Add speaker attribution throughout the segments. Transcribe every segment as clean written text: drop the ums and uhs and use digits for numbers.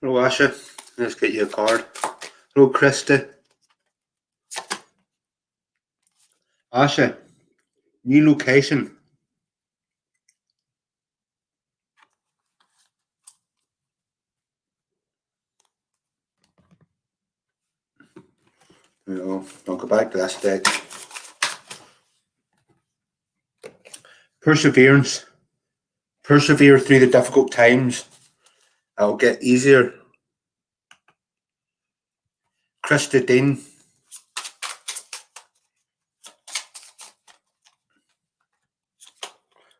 Speaker 1: Hello, Asha. Let's get you a card. Hello, Krista. Asha, new location. I'll go back to this deck. Perseverance. Persevere through the difficult times. It'll get easier. Krista Dean.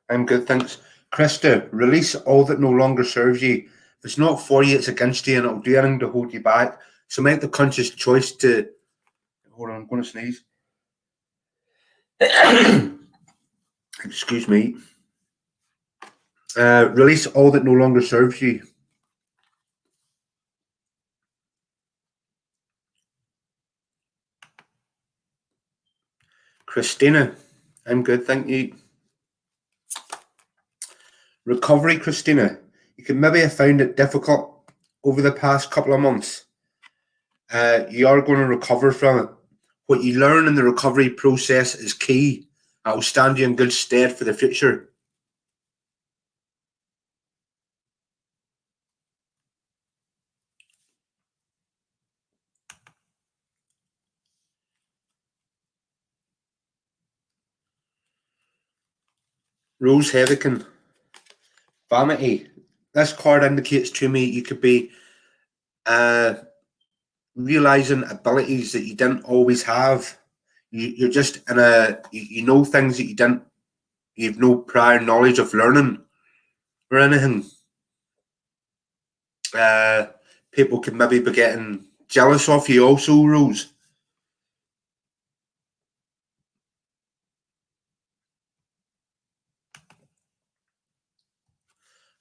Speaker 1: I'm good, thanks. Krista, release all that no longer serves you. If it's not for you, it's against you, and it'll do anything to hold you back. So make the conscious choice to... Hold on, I'm going to sneeze. Excuse me. Release all that no longer serves you. Christina, I'm good, thank you. Recovery, Christina. You could maybe have found it difficult over the past couple of months. You are going to recover from it. What you learn in the recovery process is key. It will stand you in good stead for the future. Rose Heatherkin. Vanity. This card indicates to me you could be realizing abilities that you didn't always have. You're just in you know things that you've no prior knowledge of learning or anything. People could maybe be getting jealous of you also, Rose.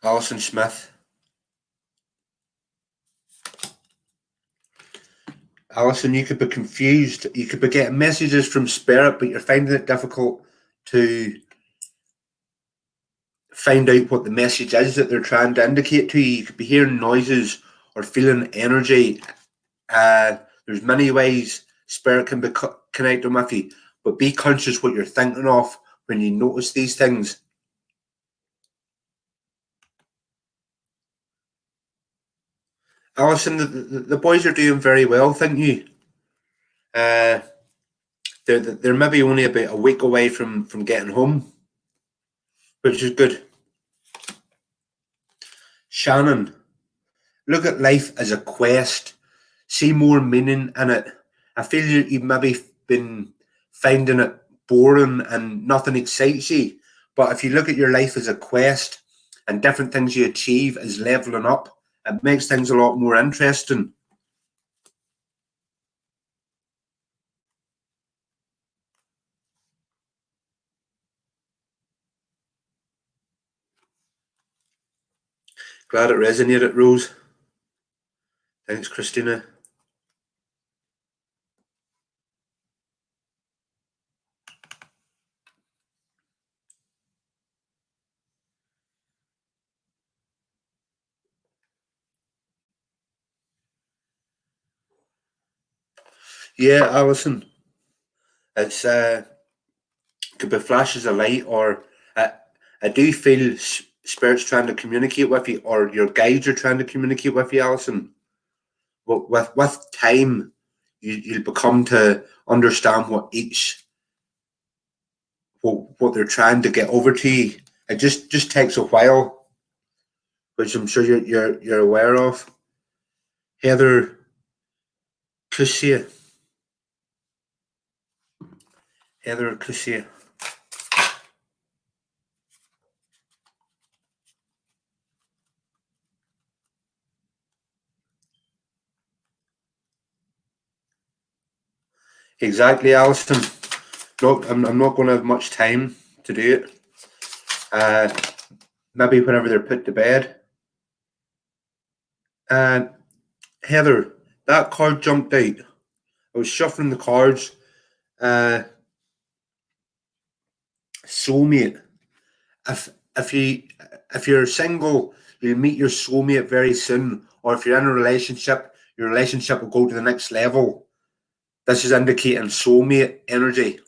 Speaker 1: Alison Smith. Alison, you could be confused. You could be getting messages from Spirit, but you're finding it difficult to find out what the message is that they're trying to indicate to you. You could be hearing noises or feeling energy. There's many ways Spirit can be connected with you, but be conscious what you're thinking of when you notice these things. Alison, the boys are doing very well, thank you. They're maybe only about a week away from getting home, which is good. Shannon, look at life as a quest. See more meaning in it. I feel you've maybe been finding it boring and nothing excites you. But if you look at your life as a quest and different things you achieve as leveling up, it makes things a lot more interesting. Glad it resonated, Rose. Thanks, Christina. Yeah, Alison. It's could be flashes of light, or I do feel Spirit's trying to communicate with you, or your guides are trying to communicate with you, Alison. But with time, you'll become to understand what they're trying to get over to you. It just takes a while, which I'm sure you're aware of. Heather Cusia. Heather Cusia. Exactly, Alison. No, I'm not going to have much time to do it. Maybe whenever they're put to bed. Heather, that card jumped out. I was shuffling the cards. Soulmate. If you're single, you'll meet your soulmate very soon. Or if you're in a relationship, your relationship will go to the next level. This is indicating soulmate energy.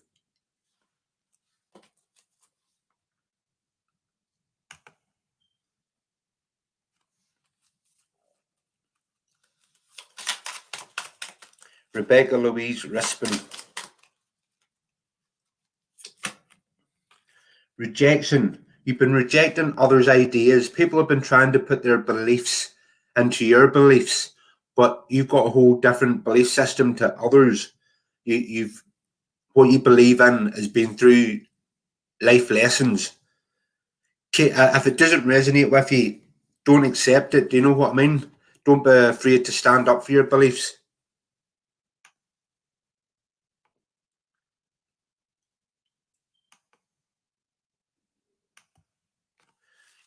Speaker 1: Rebecca Louise Rispin. Rejection. You've been rejecting others' ideas. People have been trying to put their beliefs into your beliefs, but you've got a whole different belief system to others. You've what you believe in has been through life lessons. If it doesn't resonate with you, don't accept it. Do you know what I mean? Don't be afraid to stand up for your beliefs.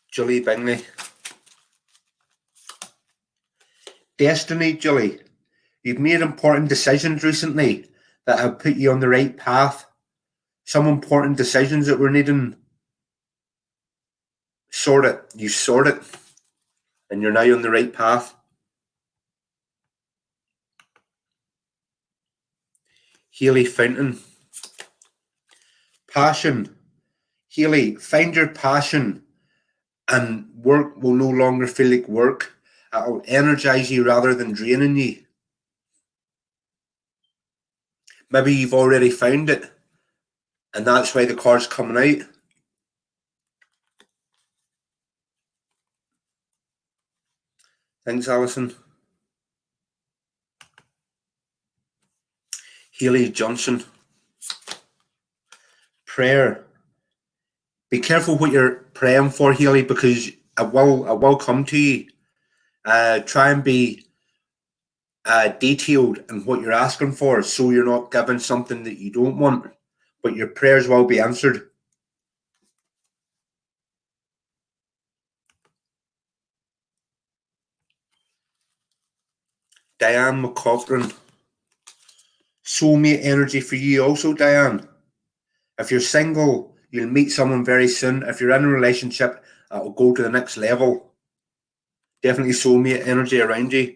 Speaker 1: Julie Bingley. Destiny, Julie. You've made important decisions recently that have put you on the right path. Some important decisions that were needing sorted. You sort it, and you're now on the right path. Healy Fountain. Passion. Healy, find your passion, and work will no longer feel like work. It'll energize you rather than draining you. Maybe you've already found it, and that's why the card's coming out. Thanks, Alison. Healy Johnson. Prayer. Be careful what you're praying for, Healy, because it will come to you. Try and be detailed in what you're asking for, so you're not given something that you don't want, but your prayers will be answered. Diane McCochran. Soulmate energy for you also, Diane. If you're single, you'll meet someone very soon. If you're in a relationship, it'll go to the next level. Definitely soulmate energy around you.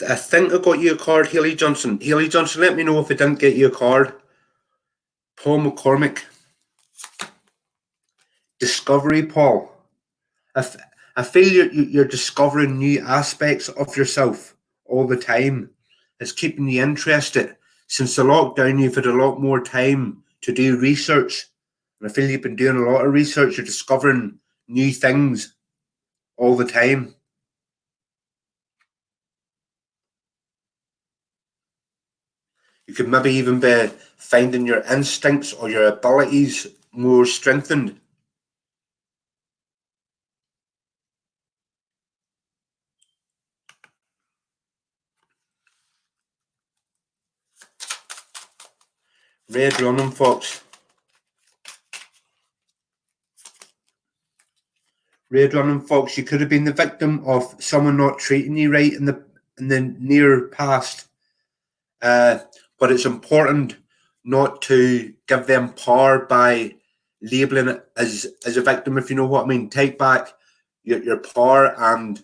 Speaker 1: I think I got you a card, Haley Johnson. Haley Johnson, let me know if I didn't get you a card. Paul McCormick. Discovery, Paul. I feel you're discovering new aspects of yourself all the time. It's keeping you interested. Since the lockdown, you've had a lot more time to do research. And I feel you've been doing a lot of research. You're discovering new things all the time. You could maybe even be finding your instincts or your abilities more strengthened. Red Running Fox. Red Running Fox, you could have been the victim of someone not treating you right in the near past. But it's important not to give them power by labeling it as a victim, if you know what I mean. Take back your power and,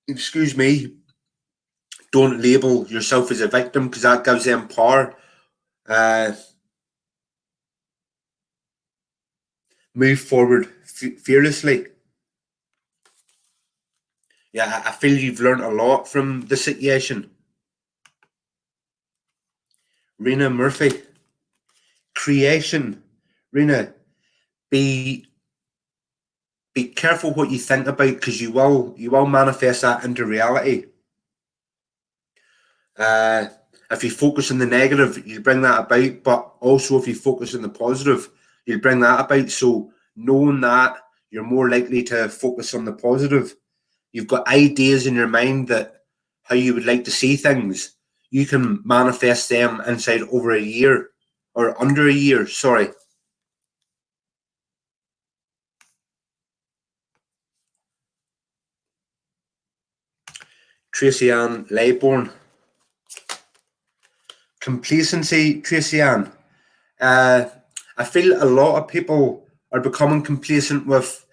Speaker 1: excuse me, don't label yourself as a victim, because that gives them power. Move forward fearlessly. Yeah, I feel you've learned a lot from the situation. Rena Murphy. Creation. Rena, be careful what you think about, because you will manifest that into reality. If you focus on the negative, you bring that about, but also if you focus on the positive, you'll bring that about. So knowing that, you're more likely to focus on the positive. You've got ideas in your mind that how you would like to see things. you can manifest them inside over a year or under a year, sorry. Tracy Ann Laybourne. Complacency, Tracy Ann. I feel a lot of people are becoming complacent with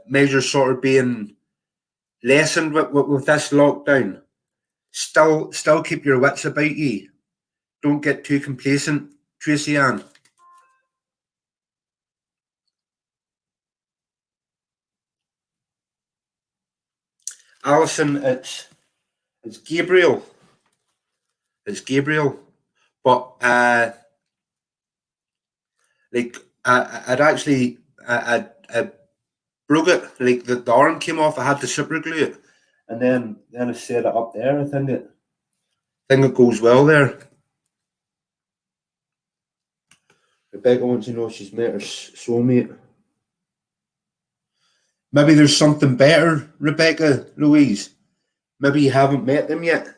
Speaker 1: measures sort of being lessened with this lockdown. Still keep your wits about you. Don't get too complacent, Tracy Ann. Alison, it's Gabriel. It's Gabriel. But like I'd actually I broke it, like the arm came off, I had to super glue it. And then I set it up there. I think it goes well there. Rebecca wants to know if she's met her soulmate. Maybe there's something better, Rebecca Louise. Maybe you haven't met them yet.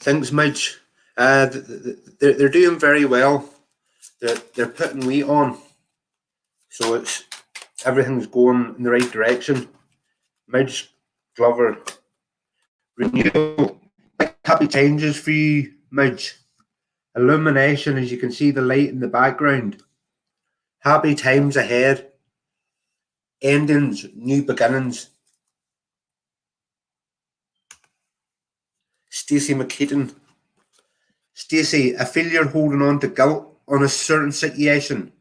Speaker 1: Thanks, Midge. They're doing very well. They're putting weight on, so it's everything's going in the right direction. Midge Glover, renewal, happy changes for you, Midge. Illumination, as you can see the light in the background. Happy times ahead. Endings, new beginnings. Stacey McKeaton. Stacey, I feel you're holding on to guilt on a certain situation.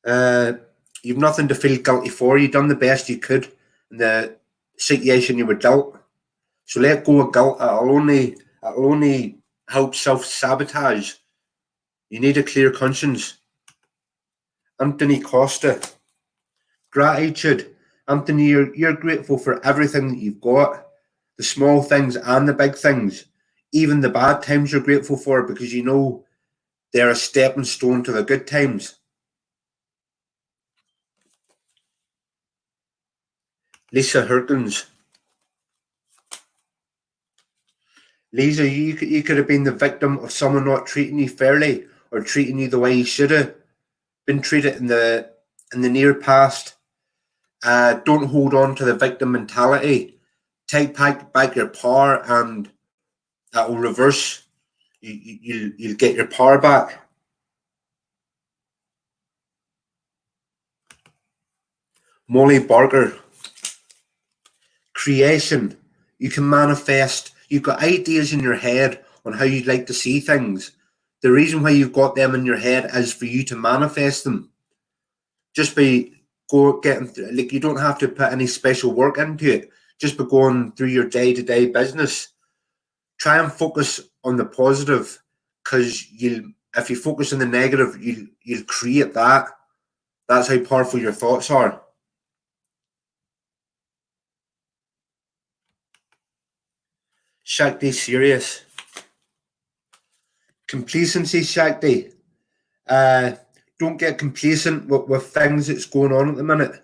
Speaker 1: You've nothing to feel guilty for. You've done the best you could in the situation you were dealt. So let go of guilt. It'll only help self-sabotage. You need a clear conscience. Anthony Costa. Gratitude. Anthony, you're grateful for everything that you've got. The small things and the big things. Even the bad times you're grateful for, because you know they're a stepping stone to the good times. Lisa Herkins. Lisa, you could have been the victim of someone not treating you fairly or treating you the way you should have been treated in the near past. Don't hold on to the victim mentality. Take back your power, and that will reverse. You'll get your power back. Molly Barker. Creation. You can manifest. You've got ideas in your head on how you'd like to see things. The reason why you've got them in your head is for you to manifest them. Just by getting, like, you don't have to put any special work into it. Just by going through your day-to-day business. Try and focus on the positive, because if you focus on the negative, you'll create that. That's how powerful your thoughts are. Shakti serious. Complacency, Shakti. Don't get complacent with things that's going on at the minute.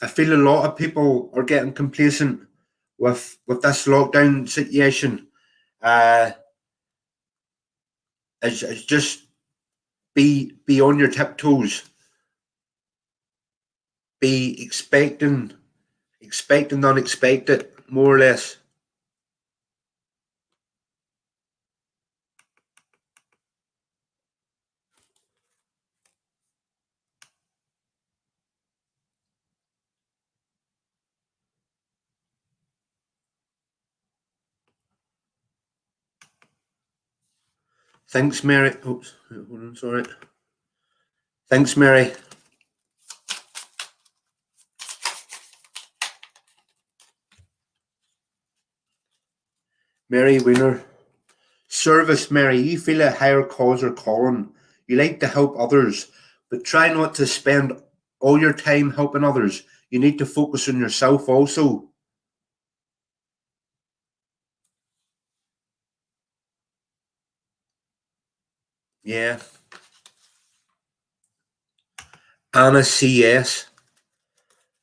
Speaker 1: I feel a lot of people are getting complacent with this lockdown situation. It's just be on your tiptoes. Be expecting the unexpected, more or less. Thanks, Mary. Oops, hold on, sorry. Thanks, Mary. Mary Wiener. Service, Mary. You feel a higher cause or calling. You like to help others, but try not to spend all your time helping others. You need to focus on yourself also. Yeah. Anna CS.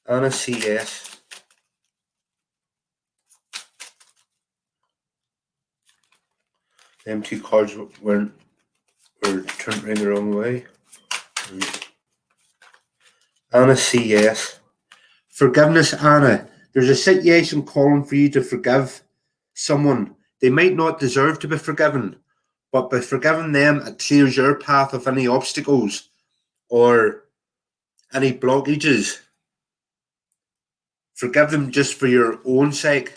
Speaker 1: Anna CS. Them two cards were turned around the wrong way. Anna CS. Forgiveness, Anna. There's a situation calling for you to forgive someone. They might not deserve to be forgiven, but by forgiving them, it clears your path of any obstacles or any blockages. Forgive them just for your own sake.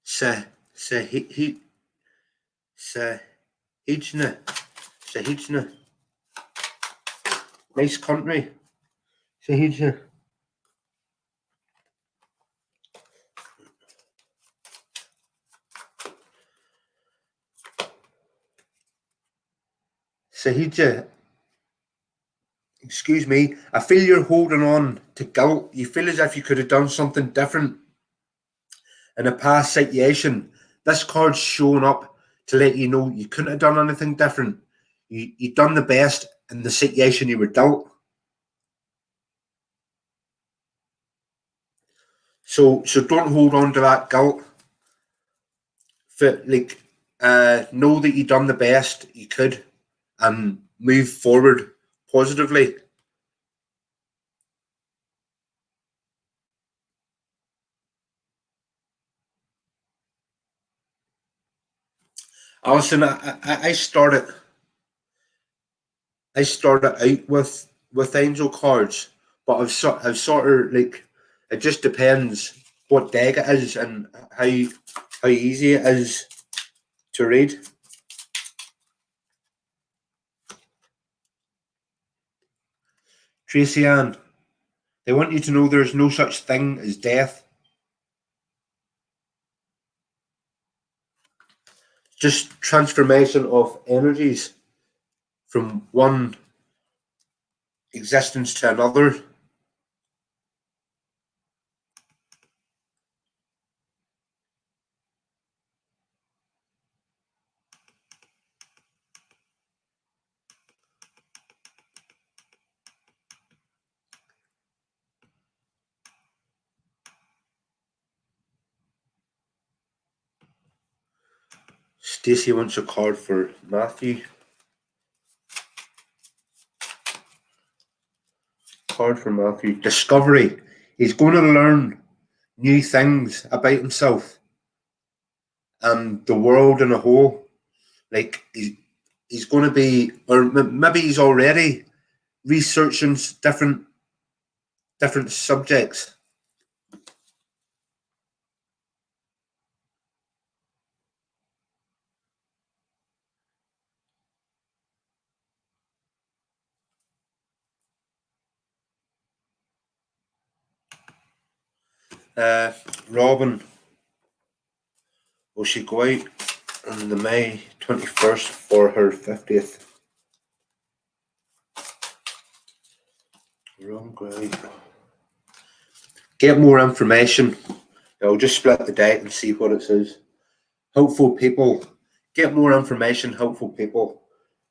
Speaker 1: Sahijna. Sahijna. Nice country. Sahijna. Sahija. Excuse me. I feel you're holding on to guilt. You feel as if you could have done something different in a past situation. This card's showing up to let you know you couldn't have done anything different. You done the best in the situation you were dealt. So don't hold on to that guilt. Like know that you done the best you could and move forward positively. Alison, I started out with angel cards, but I've sort of like it just depends what deck it is and how easy it is to read. Tracy Ann, they want you to know there's no such thing as death. Just transformation of energies from one existence to another. Stacey wants a card for Matthew. Card for Matthew. Discovery. He's going to learn new things about himself and the world in a whole. Like he's going to be, or maybe he's already researching different subjects. Robin, will she go out on the May 21st for her 50th? Wrong grade. Get more information. I'll just split the deck and see what it says. Hopeful people. Get more information, hopeful people.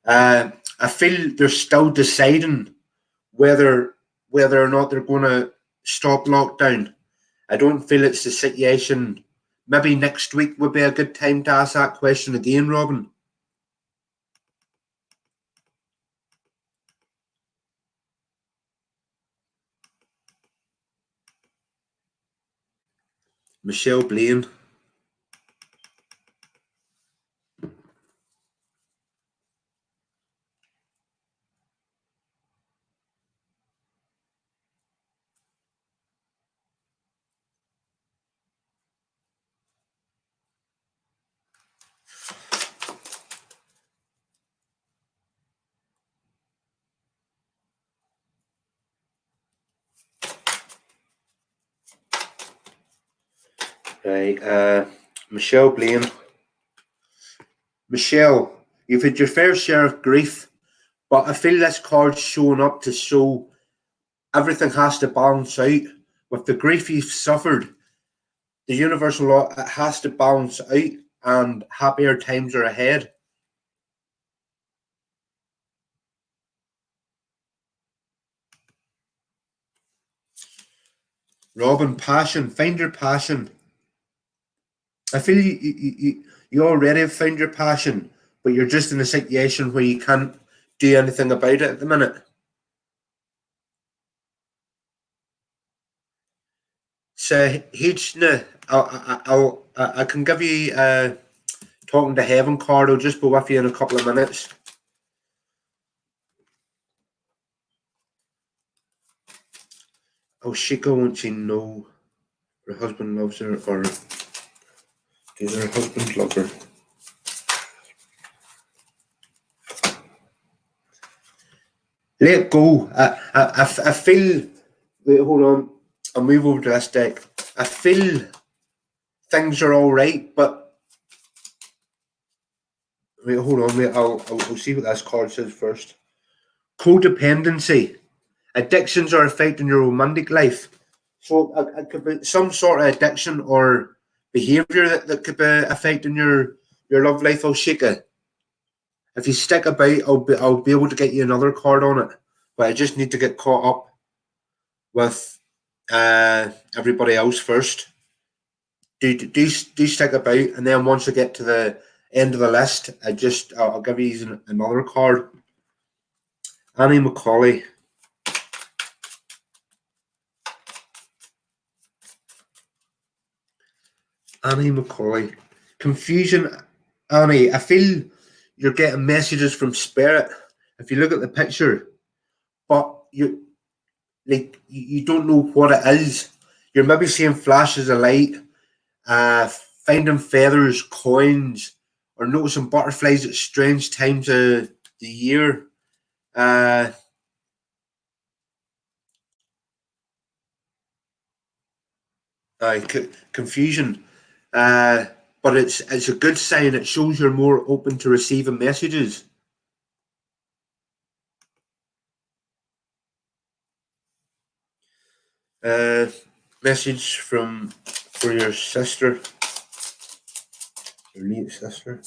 Speaker 1: I feel they're still deciding whether or not they're going to stop lockdown. I don't feel it's the situation. Maybe next week would be a good time to ask that question again, Robin. Michelle Blaine. Right, Michelle Blaine. Michelle, you've had your fair share of grief, but I feel this card's showing up to show everything has to balance out. With the grief you've suffered, the universal law, it has to balance out, and happier times are ahead. Robin, passion. Find your passion. I feel you already have found your passion, but you're just in a situation where you can't do anything about it at the minute. So, Hna, I can give you talking to heaven card. I'll just be with you in a couple of minutes. Oh, Shika wants to know her husband loves her, or does her husband love her? Let go. I feel. Wait, hold on. I'll move over to this deck. I feel things are all right, but wait, hold on. Wait, I'll see what this card says first. Codependency. Addictions are affecting your romantic life. So it could be some sort of addiction or behaviour that could be affecting your love life. I'll shake it. If you stick about, I'll be able to get you another card on it. But I just need to get caught up with everybody else first. Do stick about, and then once I get to the end of the list, I'll give you another card. Annie Macaulay. Annie Macaulay. Confusion, Annie. I feel you're getting messages from spirit. If you look at the picture, but you don't know what it is. You're maybe seeing flashes of light, finding feathers, coins, or noticing butterflies at strange times of the year. Confusion. But it's a good sign. It shows you're more open to receiving messages. Message for your sister, your late sister.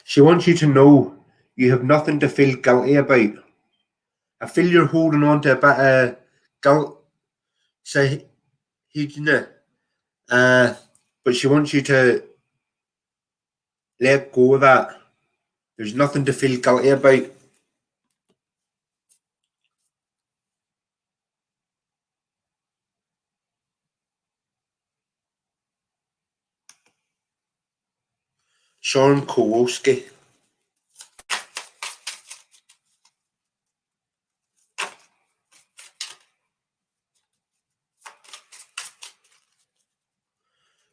Speaker 1: She wants you to know you have nothing to feel guilty about. I feel you're holding on to a bit of guilt. Say, but she wants you to let go of that. There's nothing to feel guilty about. Sean Kowalski.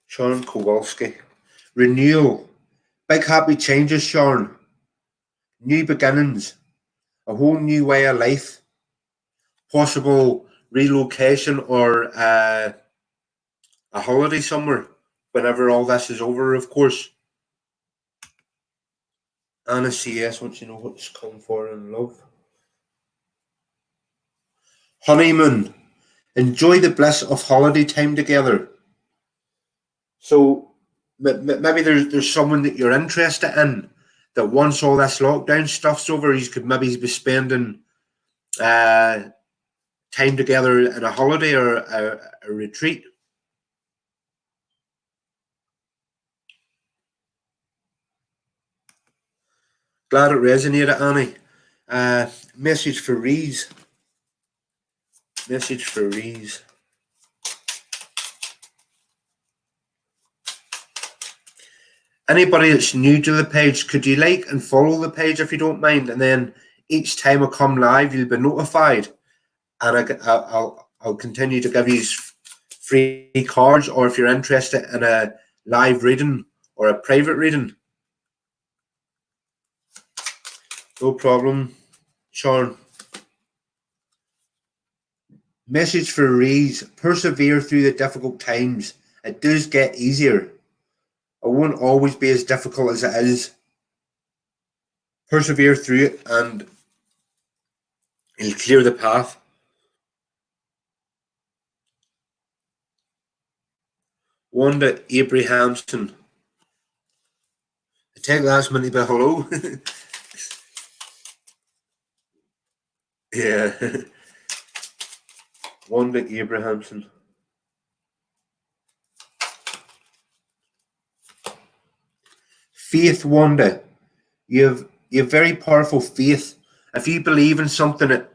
Speaker 1: Sean Kowalski. Renewal. Big happy changes, Sean. New beginnings. A whole new way of life. Possible relocation or a holiday somewhere whenever all this is over, of course. Anna CS wants to know what's come for in love. Honeymoon. Enjoy the bliss of holiday time together. So maybe there's someone that you're interested in that once all this lockdown stuff's over, you could maybe be spending time together in a holiday or a retreat. Glad it resonated, Annie. Message for Rees. Message for Rees. Anybody that's new to the page, could you like and follow the page if you don't mind? And then each time I come live, you'll be notified. And I'll continue to give you free cards, or if you're interested in a live reading or a private reading. No problem, Sean. Message for Rees: persevere through the difficult times. It does get easier. It won't always be as difficult as it is. Persevere through it and it'll clear the path. Wanda Abrahamson. I take last minute by hello. Yeah. Wanda Abrahamson. Faith, Wanda. You have very powerful faith. If you believe in something, it'll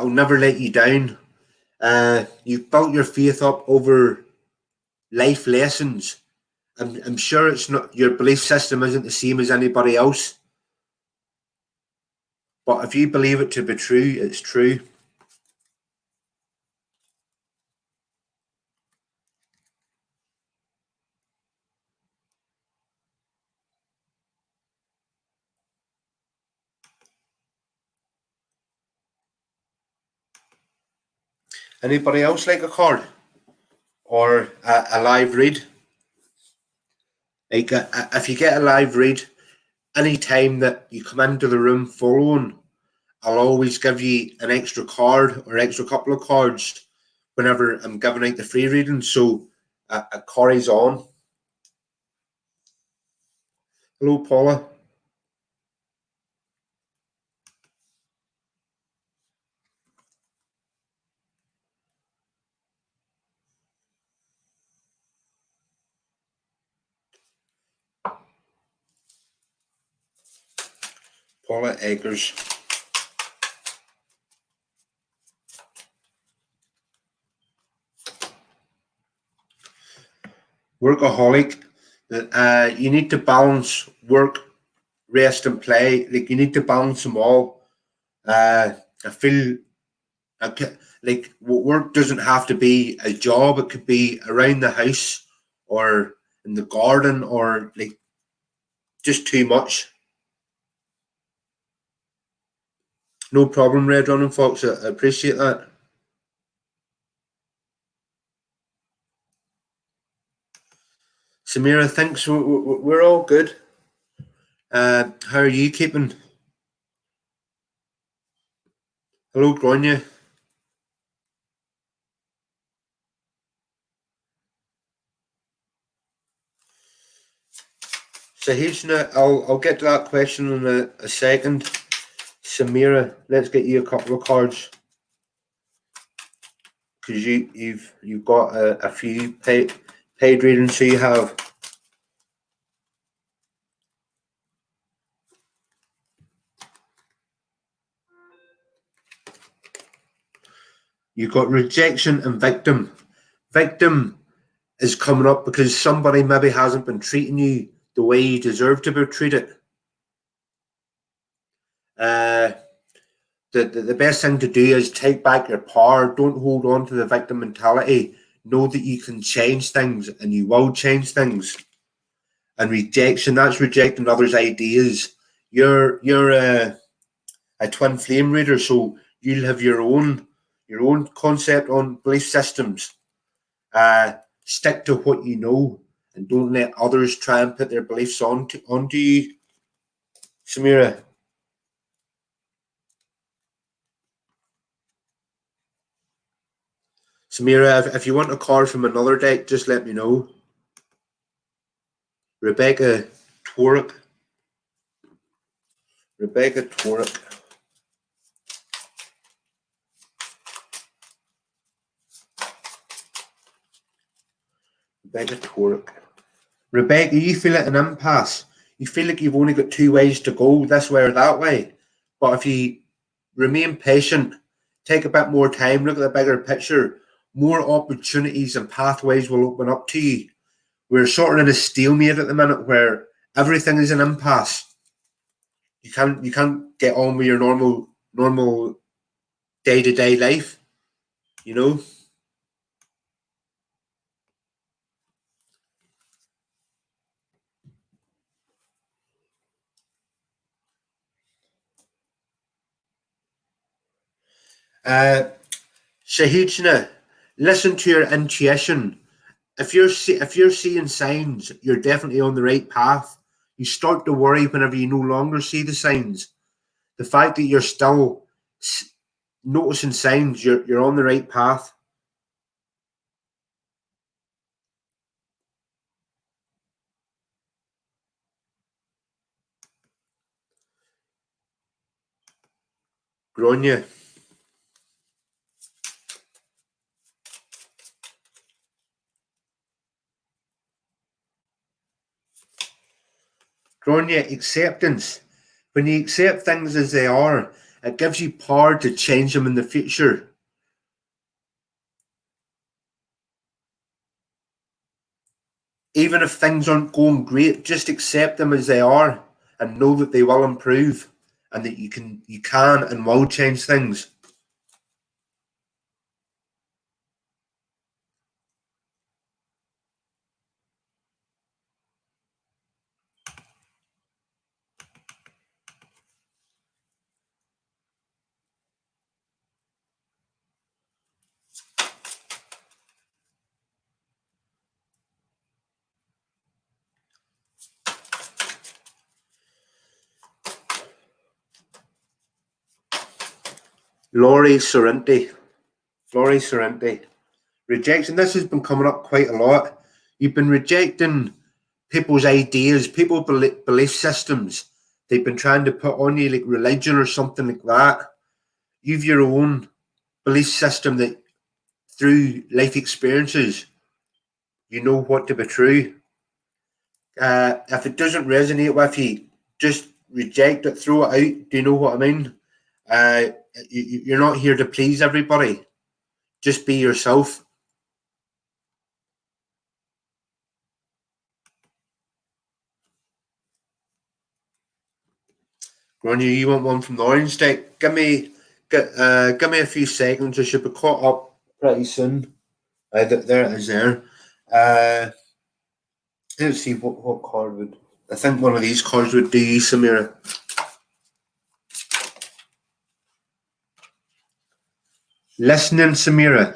Speaker 1: never let you down. You've built your faith up over life lessons. I'm sure it's not your belief system isn't the same as anybody else, but if you believe it to be true, it's true. Anybody else like a card or a live read? Like if you get a live read, any time that you come into the room following, I'll always give you an extra card or extra couple of cards whenever I'm giving out the free reading. So it carries on. Hello, Paula. Paula Eggers. Workaholic. You need to balance work, rest, and play. Like you need to balance them all. I feel like work doesn't have to be a job. It could be around the house or in the garden or like just too much. No problem, Red Running Fox. I appreciate that. Samira thinks we're all good. How are you keeping? Hello, Gronya. So here's now. I'll get to that question in a second. Samira, let's get you a couple of cards because you've got a few paid readings. So you have. You've got rejection and victim. Victim is coming up because somebody maybe hasn't been treating you the way you deserve to be treated. Uh, the best thing to do is take back your power. Don't hold on to the victim mentality. Know that you can change things and you will change things. And rejection, that's rejecting others' ideas. You're a twin flame reader, so you'll have your own concept on belief systems. Stick to what you know and don't let others try and put their beliefs onto you. Samira. Samira, if you want a card from another deck, just let me know. Rebecca Tworek. Rebecca Tworek. Rebecca Tworek. Rebecca, you feel at an impasse. You feel like you've only got two ways to go, this way or that way. But if you remain patient, take a bit more time, look at the bigger picture, more opportunities and pathways will open up to you. We're sort of in a stalemate at the minute where everything is an impasse. You can't get on with your normal day-to-day life, you know. Uh, Shahidna, listen to your intuition. If you're seeing signs, you're definitely on the right path. You start to worry whenever you no longer see the signs. The fact that you're still noticing signs, you're on the right path. Gronya. Gronya, acceptance. When you accept things as they are, it gives you power to change them in the future. Even if things aren't going great, just accept them as they are and know that they will improve and that you can and will change things. Laurie Sorrenti. Laurie Sorrenti. Rejection. This has been coming up quite a lot. You've been rejecting people's ideas, people's belief systems. They've been trying to put on you like religion or something like that. You've your own belief system that through life experiences, you know what to be true. If it doesn't resonate with you, just reject it, throw it out. Do you know what I mean? Uh, you're not here to please everybody. Just be yourself. Ronnie, you want one from the orange deck? Give me a few seconds. I should be caught up pretty soon. There it is. There. Uh, let's see what card would. I think one of these cards would do you, Samira. Listening, Samira.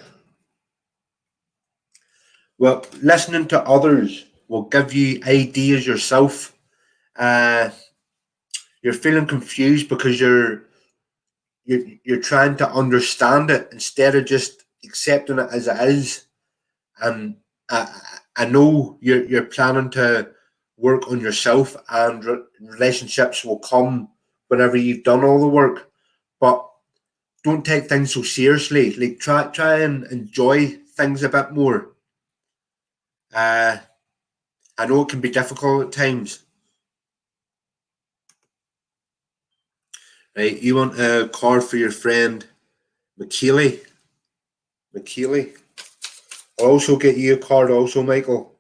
Speaker 1: Well, listening to others will give you ideas yourself. Uh, you're feeling confused because you're trying to understand it instead of just accepting it as it is. And I know you're planning to work on yourself, and relationships will come whenever you've done all the work. But don't take things so seriously. Like try and enjoy things a bit more. Uh, I know it can be difficult at times. Right, you want a card for your friend McKeely. McKeely. I'll also get you a card, also, Michael.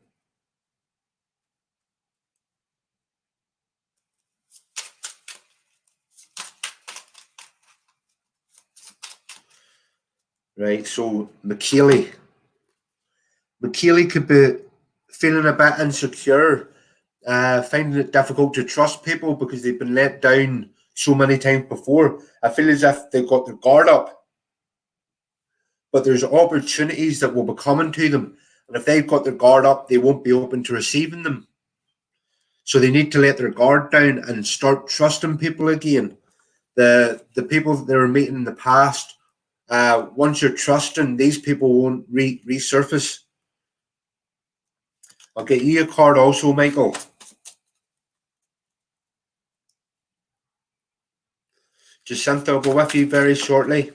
Speaker 1: Right, so McKeely. McKeely could be feeling a bit insecure, finding it difficult to trust people because they've been let down so many times before. I feel as if they've got their guard up, but there's opportunities that will be coming to them. And if they've got their guard up, they won't be open to receiving them. So they need to let their guard down and start trusting people again. The people that they were meeting in the past, once you're trusting, these people won't resurface. I'll get you a card also, Michael. Jacinta will go with you very shortly.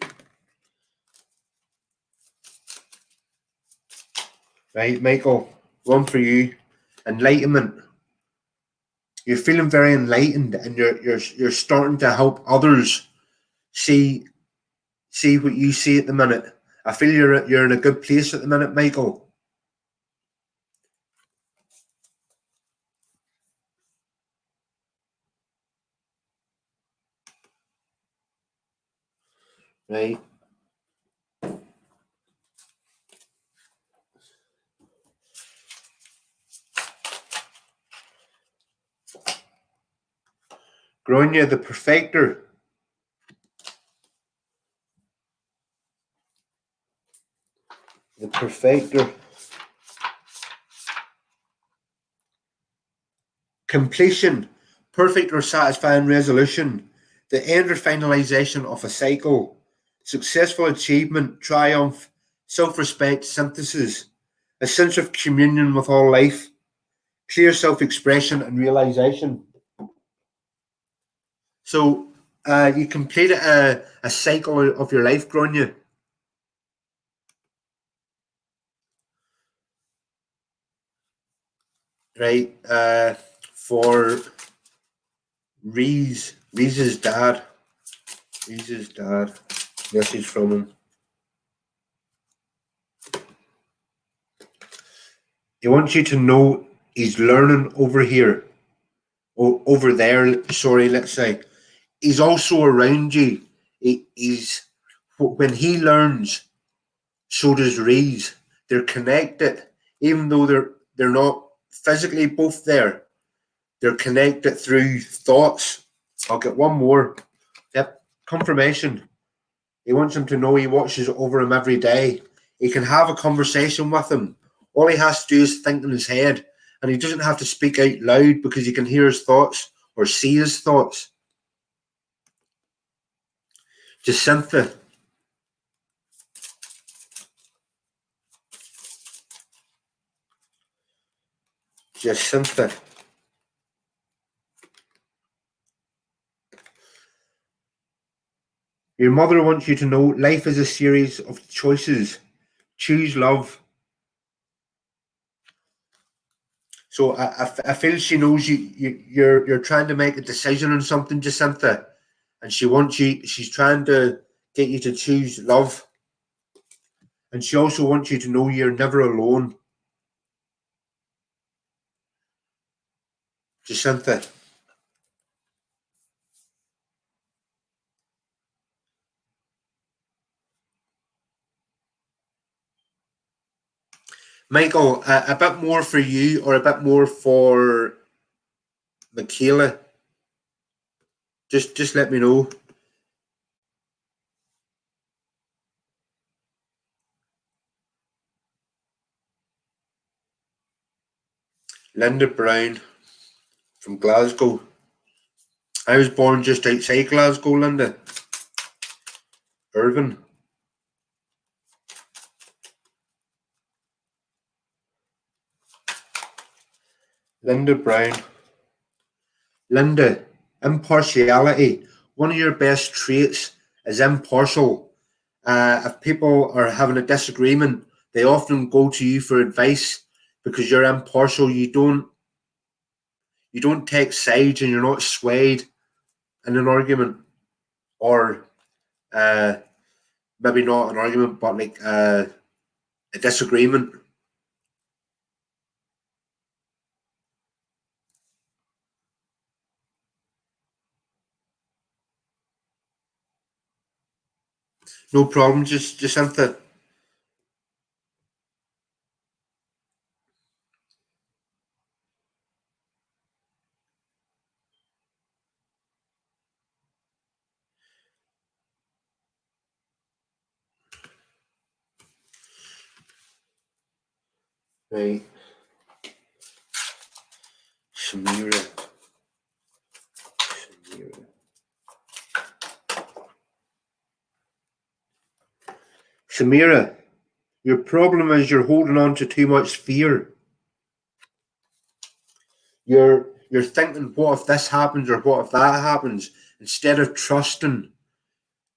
Speaker 1: Right, Michael, one for you. Enlightenment. You're feeling very enlightened, and you're starting to help others see what you see at the minute. I feel you're in a good place at the minute, Michael. Right. Gronya, the perfecter. The perfecter. Completion, perfect or satisfying resolution, the end or finalization of a cycle, successful achievement, triumph, self respect, synthesis, a sense of communion with all life, clear self expression and realization. So you completed a cycle of your life, Grania. Right? For Reese's dad. Reese's dad. Message from him. He wants you to know he's learning over here. Or over there, sorry, let's say. He's also around you. He's when he learns, so does Reese. They're connected. Even though they're not physically both there, they're connected through thoughts. I'll get one more. Yep, confirmation. He wants him to know he watches over him every day. He can have a conversation with him. All he has to do is think in his head, and he doesn't have to speak out loud because he can hear his thoughts or see his thoughts. Jacintha. Jacintha. Your mother wants you to know life is a series of choices. Choose love. So I feel she knows you're trying to make a decision on something, Jacintha, and she wants you. She's trying to get you to choose love, and she also wants you to know you're never alone, Jacintha. Michael, a bit more for you or a bit more for Michaela? Just let me know. Linda Brown from Glasgow. I was born just outside Glasgow, Linda. Irvine. Linda Brown. Linda, impartiality. One of your best traits is impartial. If people are having a disagreement, they often go to you for advice because you're impartial. You don't take sides and you're not swayed in an argument, or maybe not an argument, but like a disagreement. No problem, just something. Right. Samira. Samira. Samira, your problem is you're holding on to too much fear. You're thinking, what if this happens or what if that happens, instead of trusting.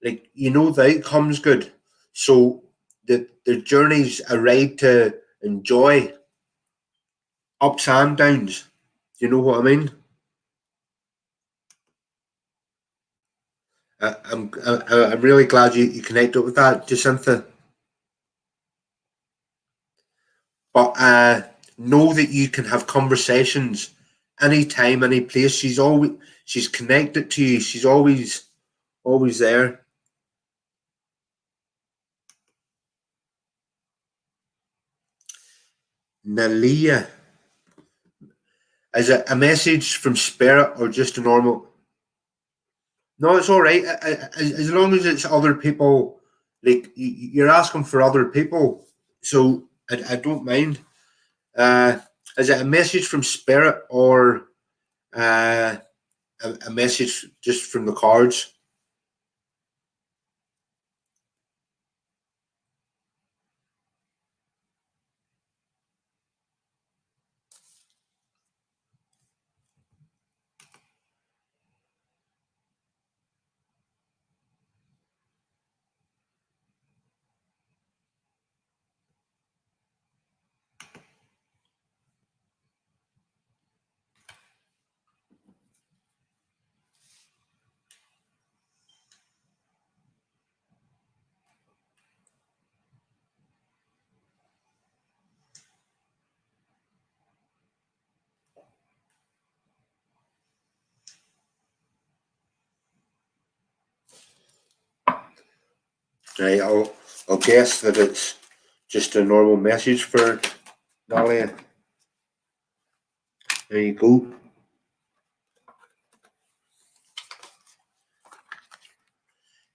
Speaker 1: Like, you know the outcome's good. So the journey's a ride to enjoy, ups and downs. You know what I mean? I'm really glad you connected with that, Jacintha. But know that you can have conversations anytime, any place. She's connected to you. She's always there. Nalia. Is it a message from spirit or just a normal? No, it's all right. As long as it's other people, like you're asking for other people, So I don't mind. Is it a message from spirit or uh, a message just from the cards? Right, I'll guess that it's just a normal message for Dahlia. There you go.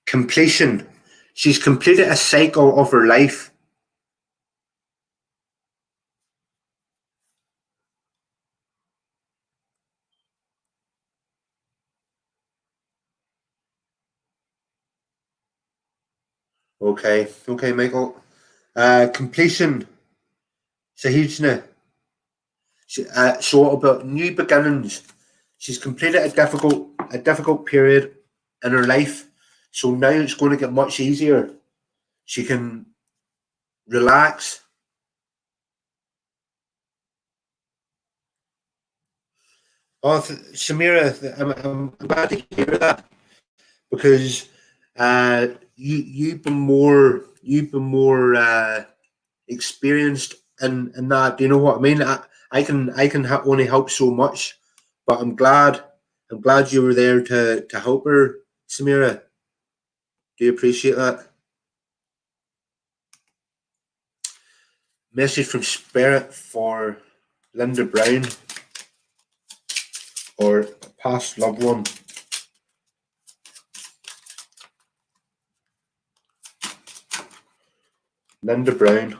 Speaker 1: Completion. She's completed a cycle of her life. Okay, Michael. Completion. Sahijna. So about new beginnings. She's completed a difficult period in her life. So now it's going to get much easier. She can relax. Oh, Samira, I'm glad to hear that because you've been more experienced in that. Do you know what I mean? I can only help so much, but I'm glad you were there to help her, Samira. Do you appreciate that? Message from Spirit for Linda Brown or a past loved one. Linda Brown.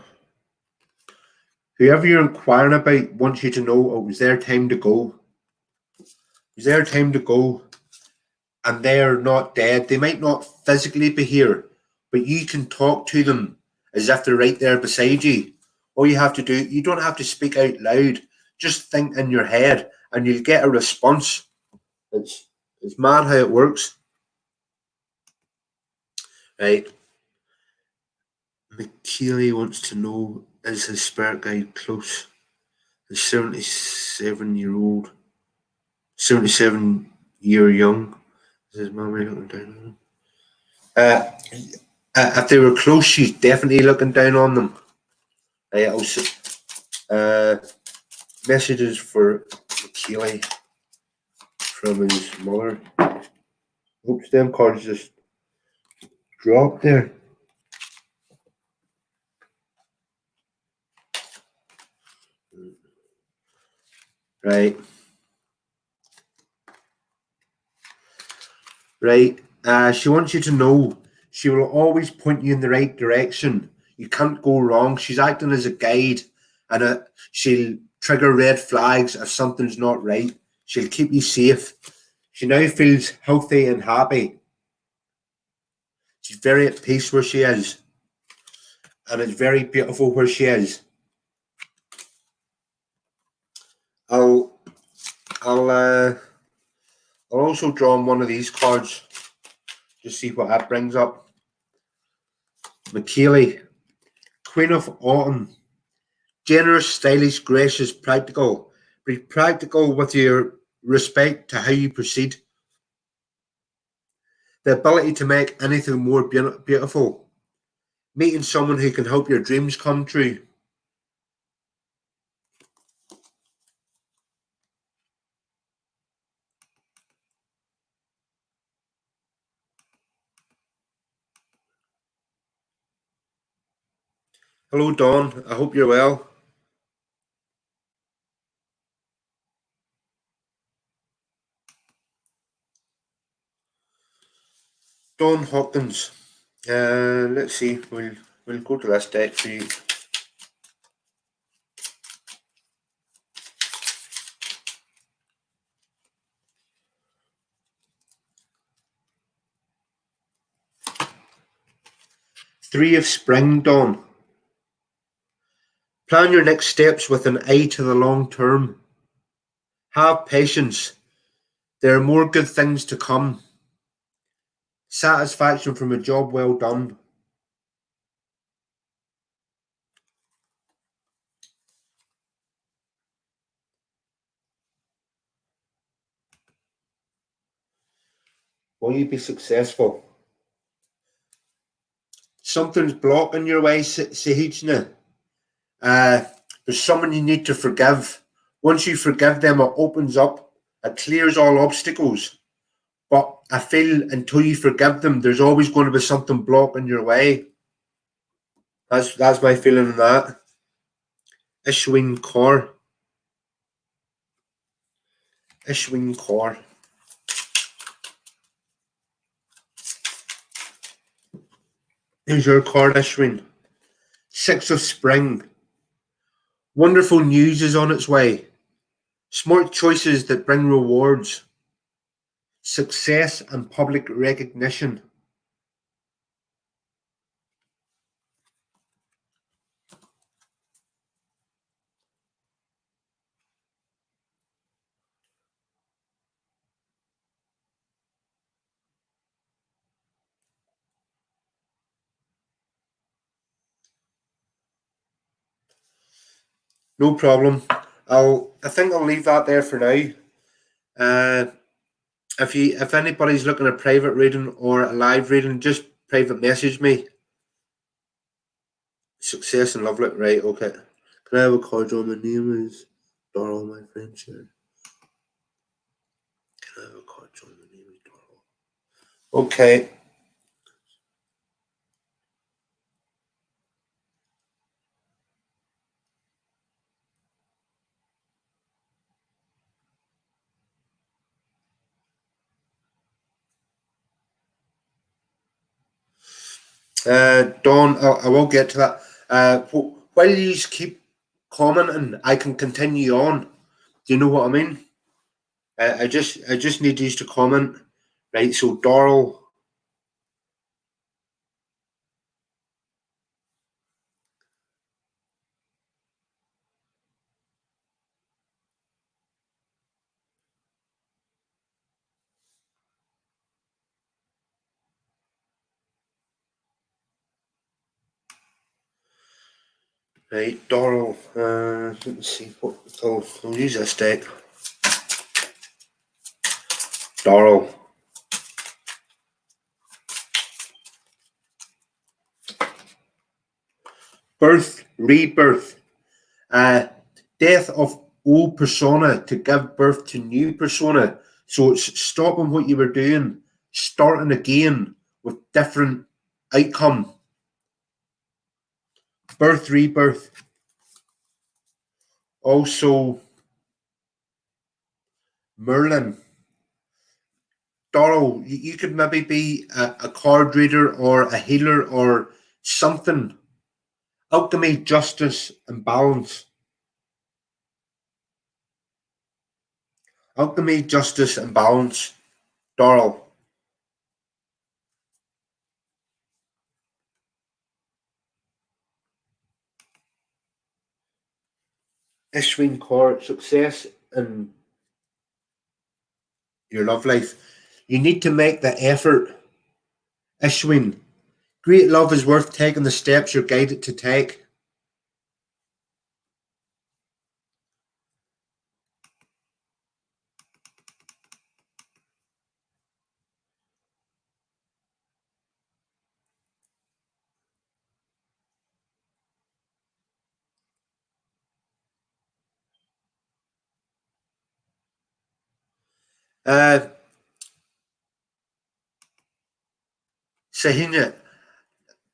Speaker 1: Whoever you're inquiring about wants you to know it was their time to go. It was their time to go, and they're not dead. They might not physically be here, but you can talk to them as if they're right there beside you. All you have to do, you don't have to speak out loud. Just think in your head, and you'll get a response. It's it's mad how it works, right? McKeely wants to know, is his spirit guide close? The 77-year-old, 77-year young. Is his mummy looking down on him? If they were close, she's definitely looking down on them. Also, uh, messages for McKeely from his mother. Oops, them cards just dropped there. Right. Right. She wants you to know she will always point you in the right direction. You can't go wrong. She's acting as a guide, and she'll trigger red flags if something's not right. She'll keep you safe. She now feels healthy and happy. She's very at peace where she is, and it's very beautiful where she is. I'll I'll I'll also draw on one of these cards to see what that brings up. McKeely, Queen of Autumn. Generous, stylish, gracious, practical. Be practical with your respect to how you proceed. The ability to make anything more beautiful. Meeting someone who can help your dreams come true. Hello, Dawn. I hope you're well. Dawn Hawkins. Let's see. We'll go to this deck for you. Three of Spring, Dawn. Plan your next steps with an eye to the long term. Have patience. There are more good things to come. Satisfaction from a job well done. Will you be successful? Something's blocking your way, Sahijna. There's someone you need to forgive. Once you forgive them, it opens up, it clears all obstacles. But I feel until you forgive them, there's always going to be something blocking your way. That's my feeling on that. Ishwin Kaur. Ishwin Kaur. Here's your card, Ishwin. Six of Spring. Wonderful news is on its way. Smart choices that bring rewards. Success and public recognition. No problem. I think I'll leave that there for now. Uh, if anybody's looking at private reading or a live reading, just private message me. Success and love, right? Okay. Can I have a card on? My name is Darrell, my friend. Sure. Can I have a card on? My name is Darrell. Okay. Dawn, I will get to that. While you keep commenting, I can continue on. Do you know what I mean? I just need you to comment, right? So Darrell, right? Darrell. Let's see what I'll use this deck. Darrell. Birth, rebirth, death of old persona to give birth to new persona. So it's stopping what you were doing, starting again with different outcome. Birth, rebirth. Also, Merlin. Darrell, you could maybe be a card reader or a healer or something. Alchemy, justice, and balance. Alchemy, justice, and balance. Darrell. Ishwin Kaur, success in your love life. You need to make the effort. Ishwin, great love is worth taking the steps you're guided to take. Uh, Sahina,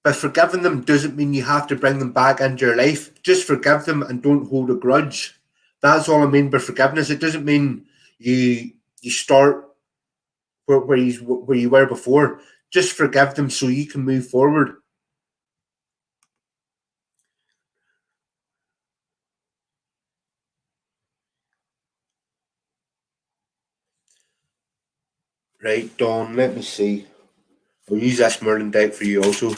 Speaker 1: but forgiving them doesn't mean you have to bring them back into your life. Just forgive them and don't hold a grudge. That's all I mean by forgiveness. It doesn't mean you start where you were before. Just forgive them so you can move forward. Right, Dawn. Let me see. I'll use this Merlin deck for you also.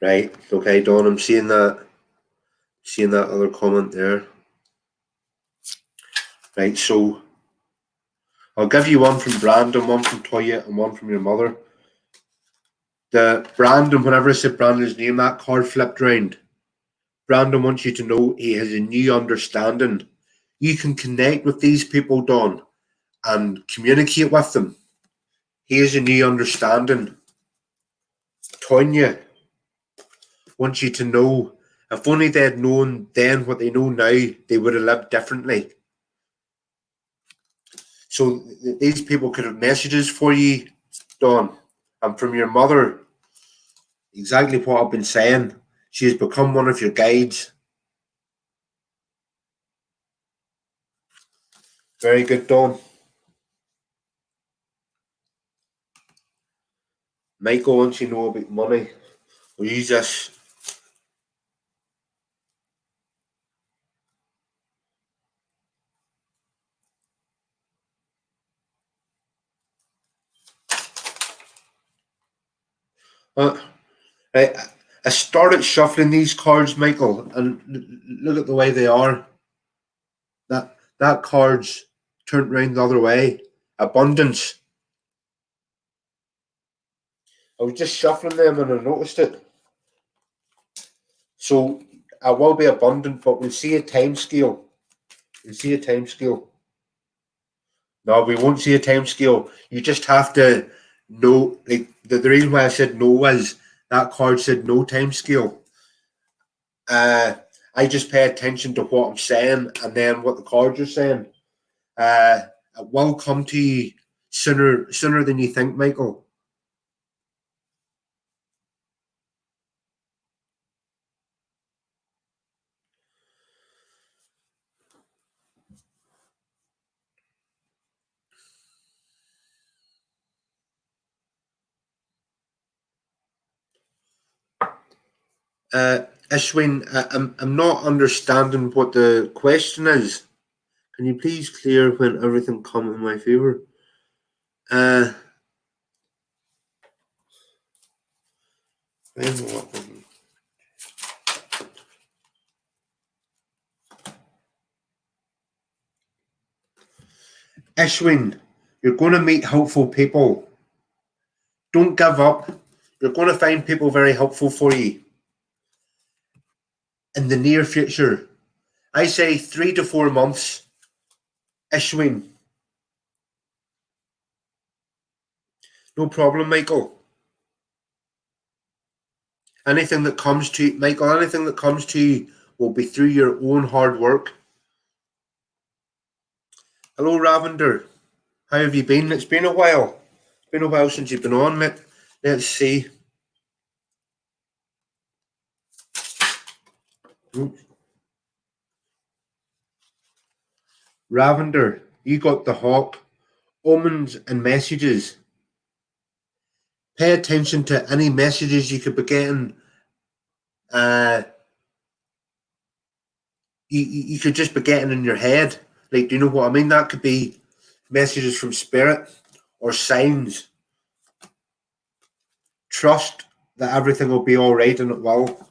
Speaker 1: Right. Okay, Don, I'm seeing that other comment there. Right, so I'll give you one from Brandon, one from Toya, and one from your mother. The Brandon, whenever I said Brandon's name, that card flipped round. Brandon wants you to know he has a new understanding. You can connect with these people, Don, and communicate with them. He has a new understanding. Tonya wants you to know if only they had known then what they know now, they would have lived differently. So these people could have messages for you, Don, and from your mother. Exactly what I've been saying. She has become one of your guides. Very good, Don. Michael wants you to know about money. We'll use this. Uh, right, I started shuffling these cards, Michael, and look at the way they are. That card's turned round the other way. Abundance. I was just shuffling them and I noticed it. So I will be abundant, but we'll see a time scale. We'll see a time scale. No, we won't see a time scale. You just have to know. Like the reason why I said no is that card said no time scale. Uh, I just pay attention to what I'm saying and then what the cards are saying. It will come to you sooner than you think, Michael. Ishwin, I'm not understanding what the question is. Can you please clear when everything come in my favor? Uh, Ishwin, you're going to meet helpful people. Don't give up. You're going to find people very helpful for you in the near future. I say 3 to 4 months. Ishwin, no problem, Michael. Anything that comes to you, Michael, anything that comes to you will be through your own hard work. Hello, Ravender. How have you been? It's been a while. It's been a while since you've been on. Let's see. Ravender, you got the hawk. Omens and messages. Pay attention to any messages you could be getting. Uh, you could just be getting in your head. Like, do you know what I mean? That could be messages from spirit or signs. Trust that everything will be all right and it will.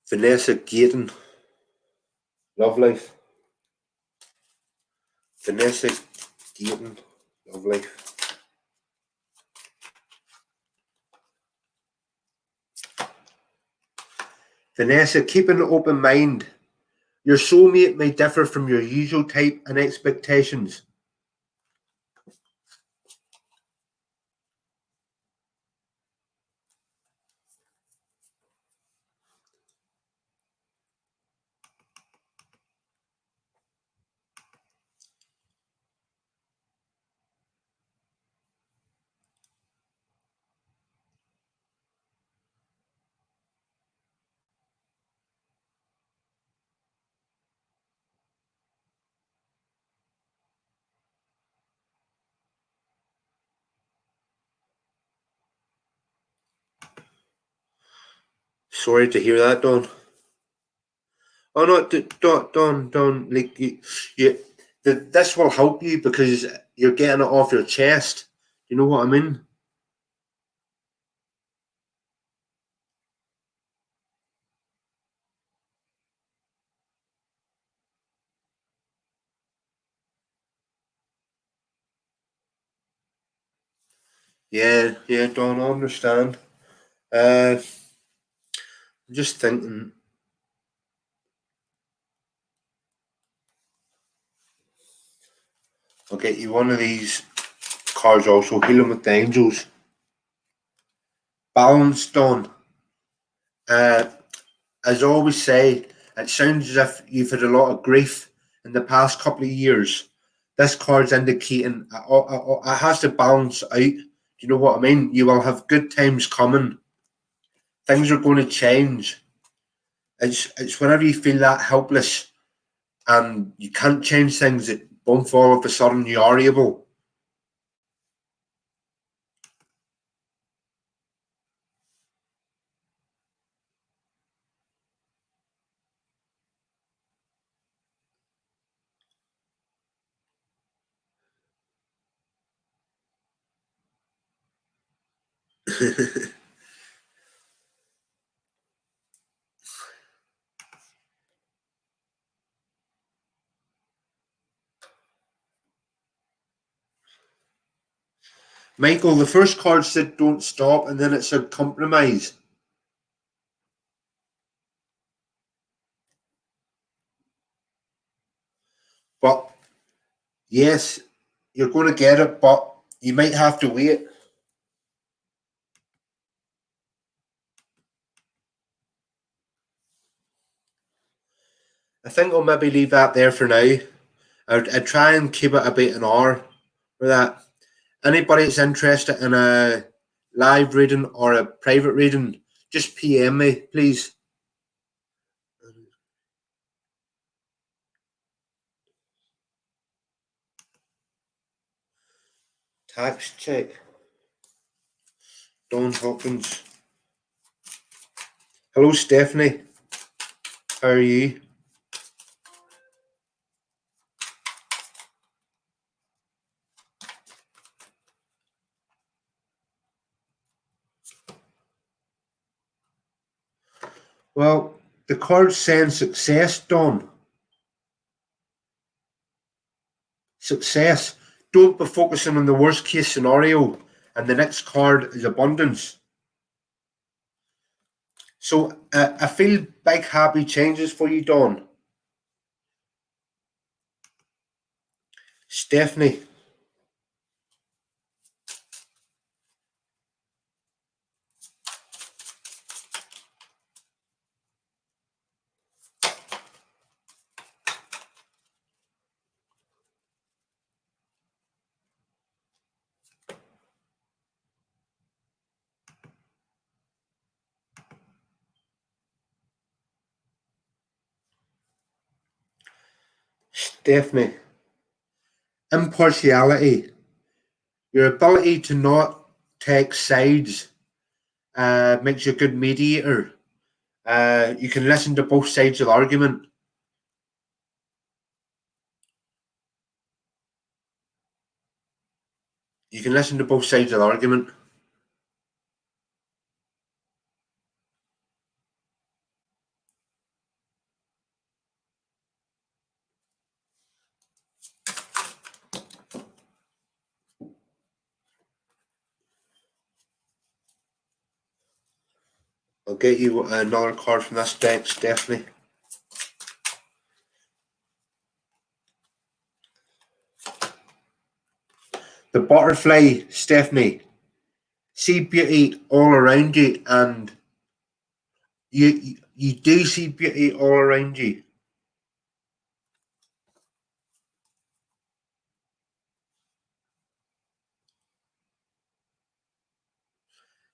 Speaker 1: Vanessa Gayton, love life. Vanessa Gayton, love life. Vanessa, keep an open mind. Your soulmate may differ from your usual type and expectations. Sorry to hear that, Don. Oh no, don't like this will help you because you're getting it off your chest. You know what I mean? Yeah, Don, I understand. I'm just thinking, I'll get you one of these cards also, Healing with the Angels. Balance, Don. Uh, as I always say, it sounds as if you've had a lot of grief in the past couple of years. This card's indicating it has to balance out. Do you know what I mean? You will have good times coming. Things are going to change. It's whenever you feel that helpless and you can't change things, that won't fall all of a sudden you are able. Michael, the first card said don't stop, and then it said compromise. But yes, you're going to get it, but you might have to wait. I think I'll maybe leave that there for now. I'd try and keep it about an hour for that. Anybody that's interested in a live reading or a private reading, just PM me, please. Tax check. Don Hopkins. Hello, Stephanie. How are you? Well, the card's saying success, Don. Success. Don't be focusing on the worst case scenario. And the next card is abundance. So I feel big happy changes for you, Don. Stephanie. Stephanie. Impartiality. Your ability to not take sides makes you a good mediator. You can listen to both sides of the argument. You can listen to both sides of the argument. I'll get you another card from this deck, Stephanie. The butterfly, Stephanie. See beauty all around you, and you do see beauty all around you.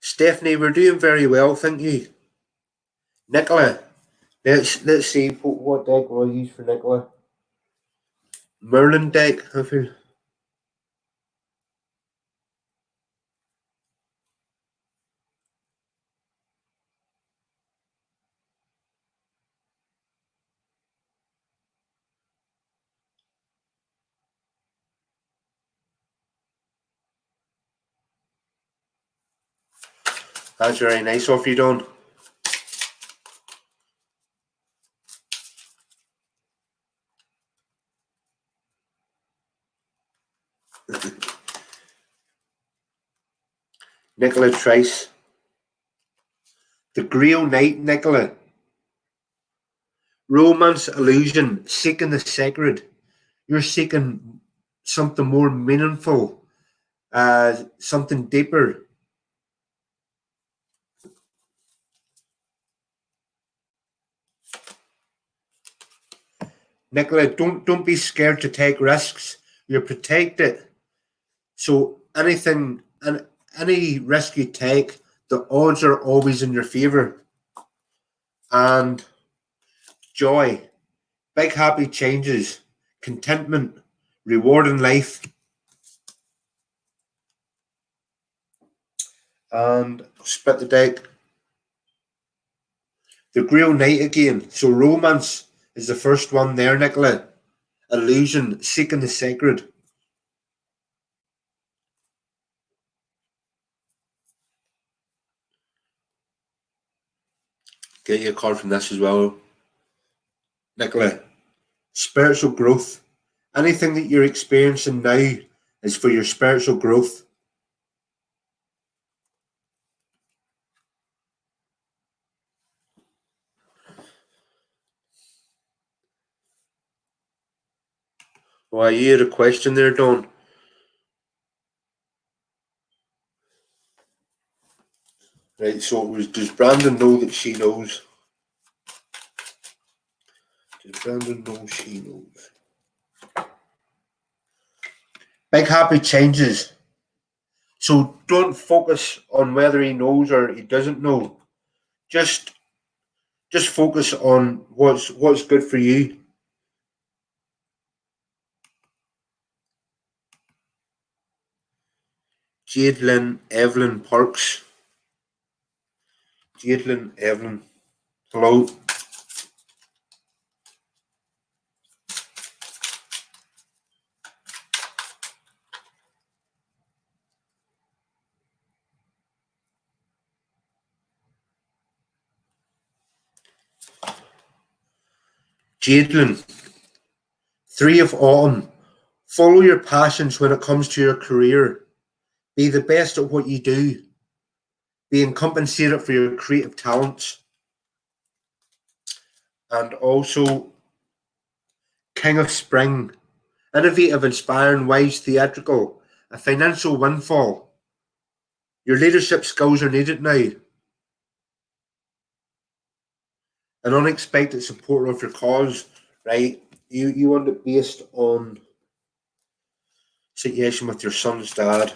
Speaker 1: Stephanie, we're doing very well, thank you. Nicola, let's see what deck will I use for Nicola. Merlin deck, I feel. That's very nice of you, Don. Nicola Trice. The Grail Knight, Nicola. Romance, illusion, seeking the sacred. You're seeking something more meaningful, something deeper. Nicola, don't be scared to take risks. You're protected. So anything and any risk you take, the odds are always in your favor. And joy, big happy changes, contentment, reward in life. And split the deck. The Grail Knight again. So romance is the first one there, Nicola. Illusion, seeking the sacred. Get you a card from this as well, Nicola. Spiritual growth. Anything that you're experiencing now is for your spiritual growth. Why, you had a question there, Don? Right, so it was, does Brandon know that she knows? Does Brandon know she knows? Big happy changes. So don't focus on whether he knows or he doesn't know. Just focus on what's good for you. Jadelyn Evelyn Parks. Jadelyn Evelyn. Hello. Jadelyn. 3 of Autumn. Follow your passions when it comes to your career. Be the best at what you do. Being compensated for your creative talents. And also King of Spring. Innovative, inspiring, wise, theatrical. A financial windfall. Your leadership skills are needed now. An unexpected supporter of your cause, right? You want it based on situation with your son's dad.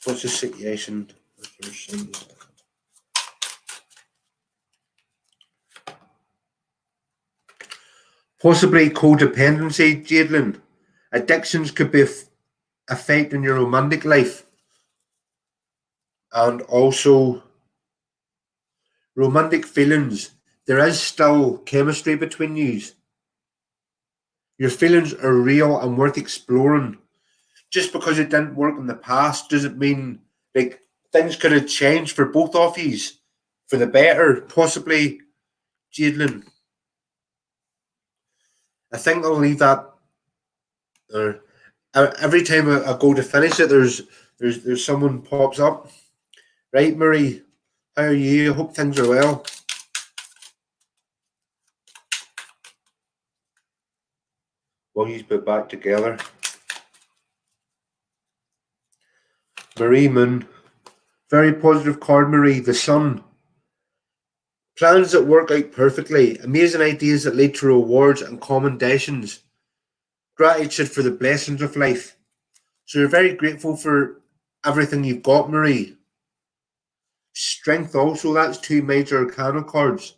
Speaker 1: What's the situation with your son's dad? Possibly codependency, Jadelyn. Addictions could be affecting your romantic life. And also romantic feelings. There is still chemistry between you. Your feelings are real and worth exploring. Just because it didn't work in the past doesn't mean like things could have changed for both of you for the better, possibly, Jadelyn. I think I'll leave that there. Every time I go to finish it, there's someone pops up. Right, Marie, how are you? I hope things are well. Will you be back together? Marie Moon. Very positive card, Marie. The Sun. Plans that work out perfectly. Amazing ideas that lead to rewards and commendations. Gratitude for the blessings of life. So you're very grateful for everything you've got, Marie. Strength also, that's 2 major arcana cards.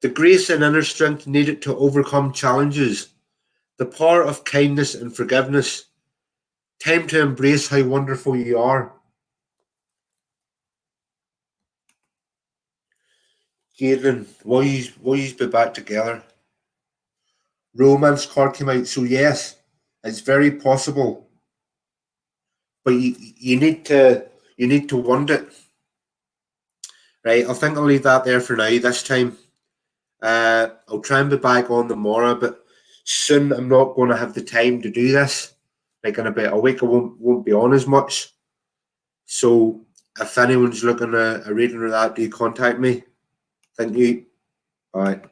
Speaker 1: The grace and inner strength needed to overcome challenges. The power of kindness and forgiveness. Time to embrace how wonderful you are. Jadelyn, will you be back together? Romance card came out, so yes, it's very possible. But you need to you need to want it. Right, I think I'll leave that there for now this time. I'll try and be back on tomorrow, but soon I'm not going to have the time to do this. Like in about a week, I won't be on as much. So if anyone's looking at a reading of that, do contact me. Thank you. Bye.